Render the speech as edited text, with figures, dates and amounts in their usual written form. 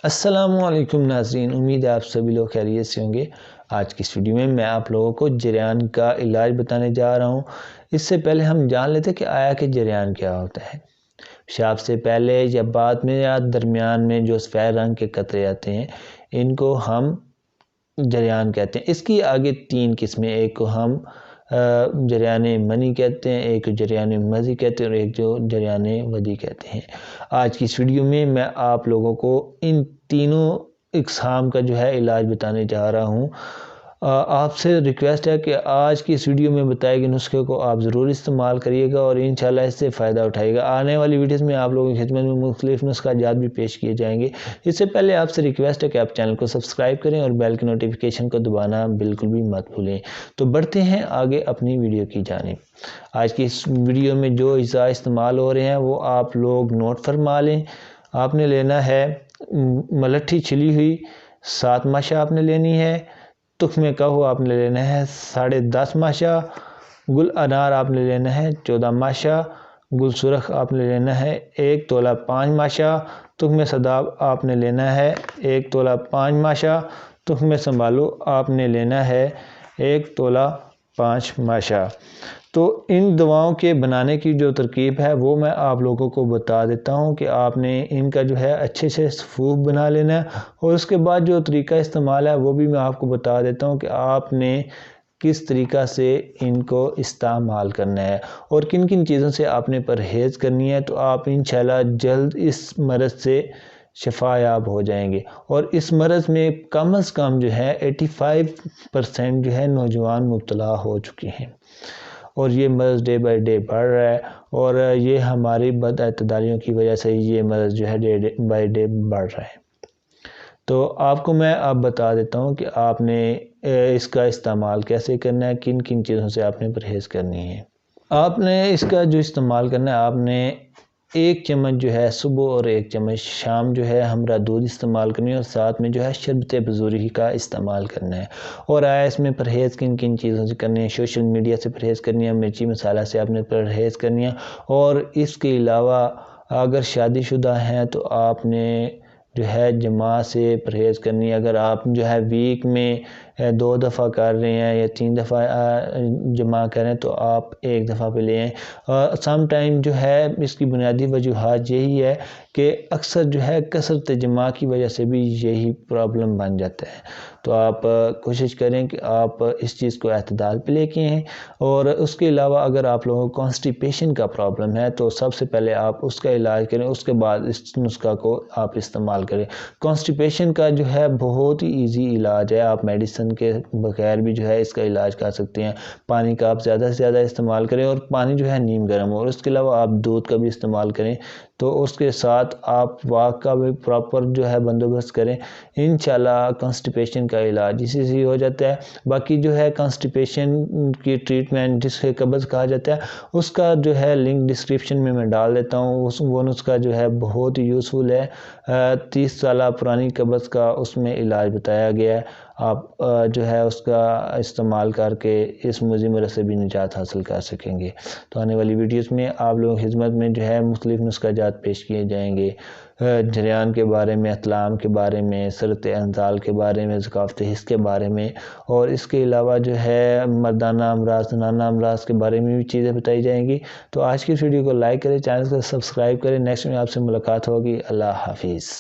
السلام علیکم ناظرین، امید ہے آپ سبھی لوگ خیریت سے ہوں گے۔ آج کی اس ویڈیو میں آپ لوگوں کو جریان کا علاج بتانے جا رہا ہوں۔ اس سے پہلے ہم جان لیتے کہ آیا کہ جریان کیا ہوتا ہے۔ پیشاب سے پہلے یا بعد میں یا درمیان میں جو سفید رنگ کے قطرے آتے ہیں، ان کو ہم جریان کہتے ہیں۔ اس کی آگے 3 قسمیں، ایک کو ہم جریان منی کہتے ہیں، ایک جریان مضی کہتے ہیں اور ایک جو جریان ودی کہتے ہیں۔ آج کی اس ویڈیو میں آپ لوگوں کو ان تینوں اقسام کا جو ہے علاج بتانے جا رہا ہوں۔ آپ سے ریکویسٹ ہے کہ آج کی اس ویڈیو میں بتائے گئے نسخے کو آپ ضرور استعمال کریے گا اور انشاءاللہ اس سے فائدہ اٹھائیے گا۔ آنے والی ویڈیوز میں آپ لوگوں کی خدمت میں مختلف نسخہ جات بھی پیش کیے جائیں گے۔ اس سے پہلے آپ سے ریکویسٹ ہے کہ آپ چینل کو سبسکرائب کریں اور بیل کی نوٹیفیکیشن کو دبانا بالکل بھی مت بھولیں۔ تو بڑھتے ہیں آگے اپنی ویڈیو کی جانب۔ آج کی اس ویڈیو میں جو اجزاء استعمال ہو رہے ہیں وہ آپ لوگ نوٹ فرما لیں۔ آپ نے لینا ہے ملٹھی چھلی ہوئی 7 ماشا آپ نے لینی ہے، تخم کہو آپ نے لینا ہے 10.5 ماشا، گل انار آپ نے لینا ہے 14 ماشا، گل سرخ آپ نے لینا ہے 1 تولہ 5 ماشا، تخم صداب آپ نے لینا ہے 1 تولہ 5 ماشا، تخم سنبھالو آپ نے لینا ہے 1 تولہ 5 ماشا۔ تو ان دواؤں کے بنانے کی جو ترکیب ہے وہ میں آپ لوگوں کو بتا دیتا ہوں کہ آپ نے ان کا جو ہے اچھے سے صفوف بنا لینا ہے، اور اس کے بعد جو طریقہ استعمال ہے وہ بھی میں آپ کو بتا دیتا ہوں کہ آپ نے کس طریقہ سے ان کو استعمال کرنا ہے اور کن کن چیزوں سے آپ نے پرہیز کرنی ہے، تو آپ انشاءاللہ جلد اس مرض سے شفا یاب ہو جائیں گے۔ اور اس مرض میں کم از کم جو ہے 85% جو ہے نوجوان مبتلا ہو چکے ہیں، اور یہ مرض ڈے بائی ڈے بڑھ رہا ہے، اور یہ ہماری بد اعتدالیوں کی وجہ سے یہ مرض جو ہے ڈے بائی ڈے بڑھ رہا ہے۔ تو آپ کو میں اب بتا دیتا ہوں کہ آپ نے اس کا استعمال کیسے کرنا ہے، کن کن چیزوں سے آپ نے پرہیز کرنی ہے۔ آپ نے اس کا جو استعمال کرنا ہے، آپ نے 1 چمچ جو ہے صبح اور 1 چمچ شام جو ہے ہمرا دودھ استعمال کرنی ہے، اور ساتھ میں جو ہے شربت بزوری کا استعمال کرنا ہے۔ اور اس میں پرہیز کن کن چیزوں سے کرنی ہے، سوشل میڈیا سے پرہیز کرنی ہے، مرچی مسالہ سے آپ نے پرہیز کرنی ہے، اور اس کے علاوہ اگر شادی شدہ ہیں تو آپ نے جو ہے جماع سے پرہیز کرنی ہے۔ اگر آپ جو ہے ویک میں 2 دفعہ کر رہے ہیں یا 3 دفعہ جماع کریں تو آپ 1 دفعہ پہ لیں۔ سم ٹائم جو ہے اس کی بنیادی وجوہات یہی ہے کہ اکثر جو ہے کثرت جماع کی وجہ سے بھی یہی پرابلم بن جاتا ہے۔ تو آپ کوشش کریں کہ آپ اس چیز کو اعتدال پہ لے کے ہیں۔ اور اس کے علاوہ اگر آپ لوگوں کو کانسٹیپیشن کا پرابلم ہے تو سب سے پہلے آپ اس کا علاج کریں، اس کے بعد اس نسخہ کو آپ استعمال کریں۔ کانسٹیپیشن کا جو ہے بہت ہی ایزی علاج ہے، آپ میڈیسن کے بغیر بھی جو ہے اس کا علاج کر سکتے ہیں۔ پانی کا آپ زیادہ سے زیادہ استعمال کریں، اور پانی جو ہے نیم گرم ہو، اور اس کے علاوہ آپ دودھ کا بھی استعمال کریں، تو اس کے ساتھ آپ واک کا بھی پراپر جو ہے بندوبست کریں۔ انشاءاللہ کانسٹیپیشن کا علاج اسی سے ہو جاتا ہے۔ باقی جو ہے کانسٹیپیشن کی ٹریٹمنٹ جسے قبض کہا جاتا ہے، اس کا جو ہے لنک ڈسکرپشن میں ڈال دیتا ہوں۔ وہ نسخہ جو ہے بہت ہی یوزفل ہے، 30 سالہ پرانی قبض کا اس میں علاج بتایا گیا ہے۔ آپ جو ہے اس کا استعمال کر کے اس مضر مرض سے بھی نجات حاصل کر سکیں گے۔ تو آنے والی ویڈیوز میں آپ لوگوں کی خدمت میں جو ہے مختلف نسخہ جات پیش کیے جائیں گے، جریان کے بارے میں، اطلام کے بارے میں، سرط انزال کے بارے میں، ذکافت حس کے بارے میں، اور اس کے علاوہ جو ہے مردانہ امراض، زنانہ امراض کے بارے میں بھی چیزیں بتائی جائیں گی۔ تو آج کی اس ویڈیو کو لائک کریں، چینل کو سبسکرائب کریں۔ نیکسٹ میں آپ سے ملاقات ہوگی۔ اللہ حافظ۔